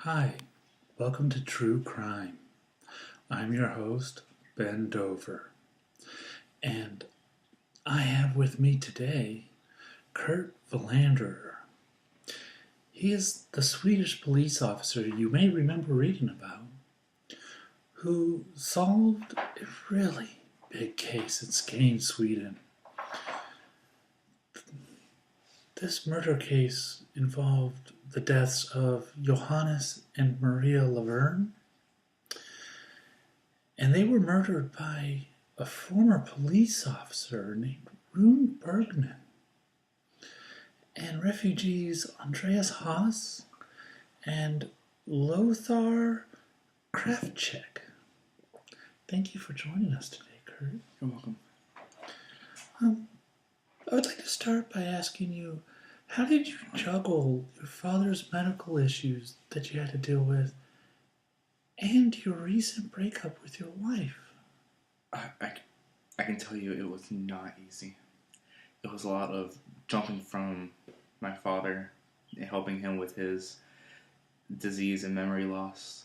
Hi, welcome to True Crime. I'm your host, Ben Dover, and I have with me today Kurt Valander. He is the Swedish police officer you may remember reading about, who solved a really big case in Skane, Sweden. This murder case involved the deaths of Johannes and Maria Laverne, and they were murdered by a former police officer named Rune Bergman and refugees Andreas Haas and Lothar Kravchuk. Thank you for joining us today, Kurt. You're welcome. I would like to start by asking you, how did you juggle your father's medical issues that you had to deal with and your recent breakup with your wife? I can tell you it was not easy. It was a lot of jumping from my father and helping him with his disease and memory loss,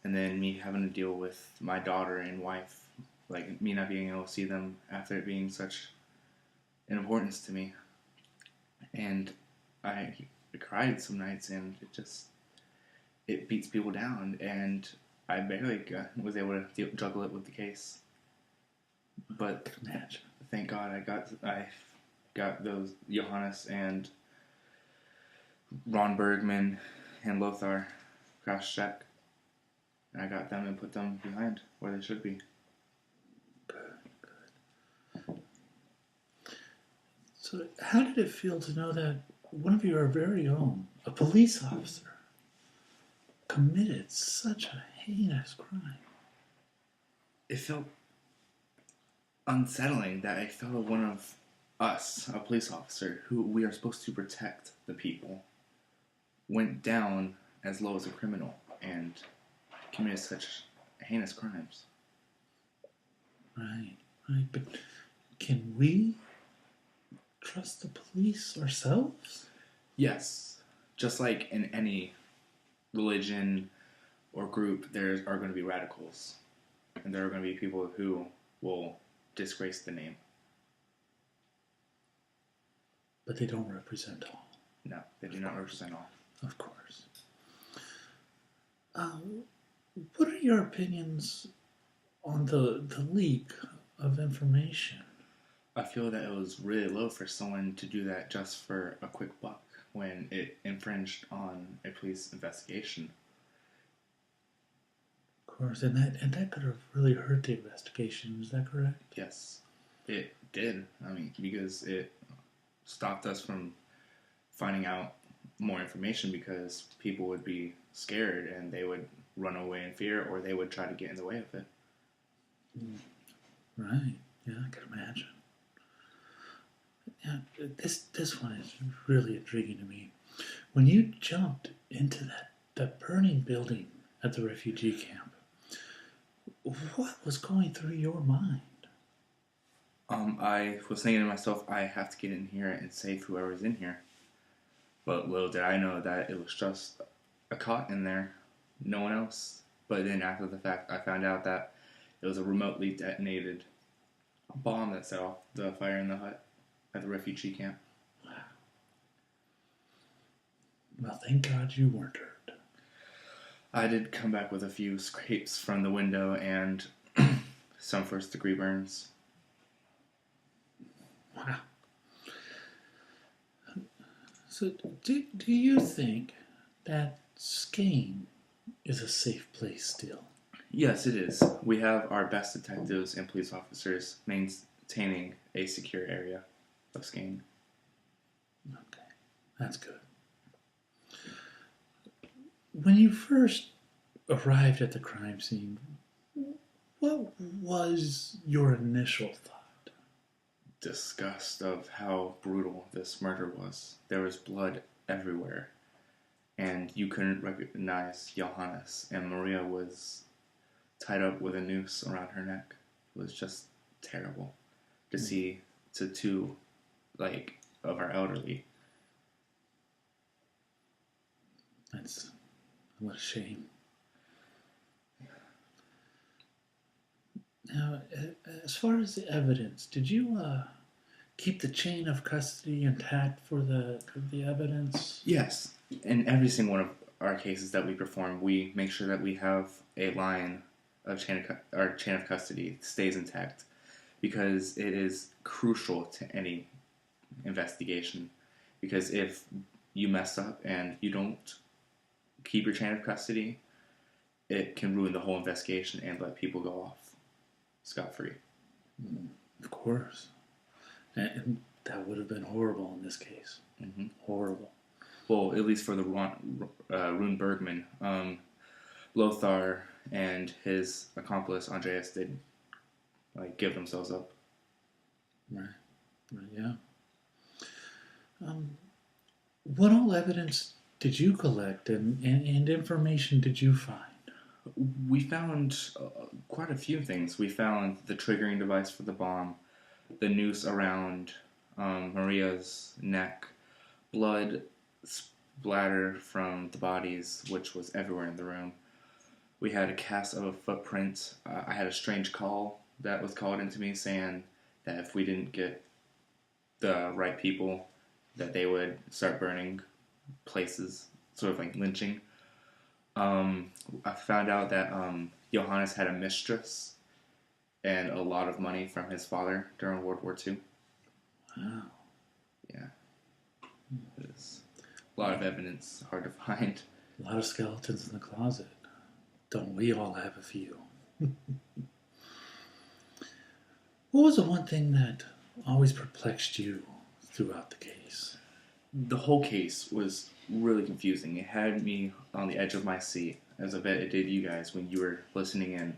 and then me having to deal with my daughter and wife, like me not being able to see them after it being such an importance to me. And I cried some nights, and it beats people down, and I barely was able to juggle it with the case. But thank God I got those Johannes and Ron Bergman and Lothar Kravchuk, and I got them and put them behind where they should be. Good. So how did it feel to know that one of your very own, a police officer, committed such a heinous crime? It felt unsettling that I felt one of us, a police officer, who we are supposed to protect the people, went down as low as a criminal and committed such heinous crimes. Right. But can we trust the police ourselves? Yes, just like in any religion or group, there are going to be radicals, and there are going to be people who will disgrace the name. But they don't represent all. No, they do not represent all. Of course. What are your opinions on the leak of information? I feel that it was really low for someone to do that just for a quick buck when it infringed on a police investigation. Of course, and that could have really hurt the investigation. Is that correct? Yes, it did. I mean, because it stopped us from finding out more information, because people would be scared and they would run away in fear, or they would try to get in the way of it. Right. Yeah, I can imagine. Yeah, this one is really intriguing to me. When you jumped into that burning building at the refugee camp, what was going through your mind? I was thinking to myself, I have to get in here and save whoever's in here. But little did I know that it was just a cot in there, no one else. But then after the fact, I found out that it was a remotely detonated bomb that set off the fire in the hut at the refugee camp. Well, thank God you weren't hurt. I did come back with a few scrapes from the window and some first-degree burns. Wow. So, do you think that Skane is a safe place still? Yes, it is. We have our best detectives and police officers maintaining a secure area of Skane. Okay, that's good. When you first arrived at the crime scene, what was your initial thought? Disgust of how brutal this murder was. There was blood everywhere, and you couldn't recognize Johannes, and Maria was tied up with a noose around her neck. It was just terrible to see two of our elderly. That's What a shame. Now, as far as the evidence, did you keep the chain of custody intact for the evidence? Yes. In every single one of our cases that we perform, we make sure that we have a line of our chain of custody stays intact because it is crucial to any investigation. Because if you mess up and you don't keep your chain of custody, it can ruin the whole investigation and let people go off scot-free. Of course. And that would have been horrible in this case. Mm-hmm. Horrible. Well, at least for the Rune Bergman, Lothar and his accomplice Andreas did give themselves up. Right. Yeah. What all evidence did you collect and information did you find? We found quite a few things. We found the triggering device for the bomb, the noose around Maria's neck, blood splatter from the bodies, which was everywhere in the room. We had a cast of a footprint. I had a strange call that was called into me saying that if we didn't get the right people, that they would start burning places, sort of like lynching. I found out that Johannes had a mistress and a lot of money from his father during World War II. Wow. Yeah. It's a lot of evidence, hard to find. A lot of skeletons in the closet. Don't we all have a few? What was the one thing that always perplexed you throughout the case? The whole case was really confusing. It had me on the edge of my seat, as I bet it did you guys when you were listening in.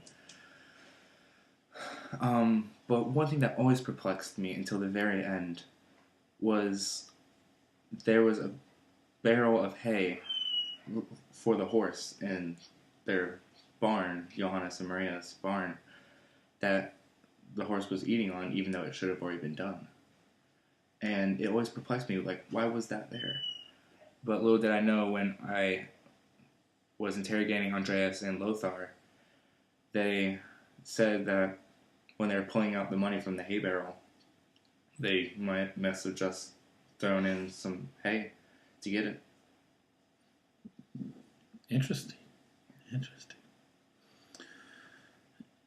But one thing that always perplexed me until the very end was there was a barrel of hay for the horse in their barn, Johannes and Maria's barn, that the horse was eating on, even though it should have already been done. And it always perplexed me, why was that there? But little did I know, when I was interrogating Andreas and Lothar, they said that when they were pulling out the money from the hay barrel, they must have just thrown in some hay to get it. Interesting.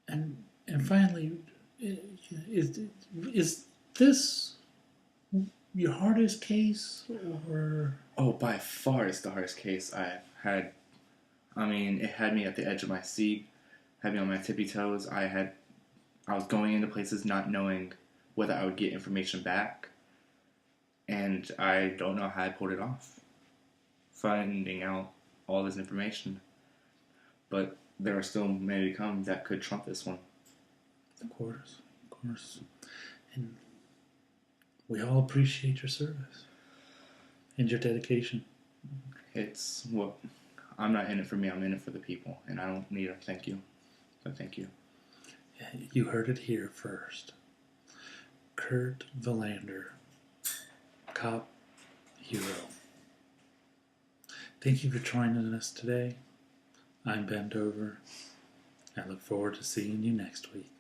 And finally, is this your hardest case, or? Oh, by far it's the hardest case I've had. I mean, it had me at the edge of my seat, had me on my tippy toes. I was going into places not knowing whether I would get information back, and I don't know how I pulled it off, finding out all this information. But there are still many to come that could trump this one. Of course. And we all appreciate your service and your dedication. It's what I'm not in it for me. I'm in it for the people, and I don't need a thank you, but thank you. You heard it here first. Kurt Valander, cop, hero. Thank you for joining us today. I'm Ben Dover. I look forward to seeing you next week.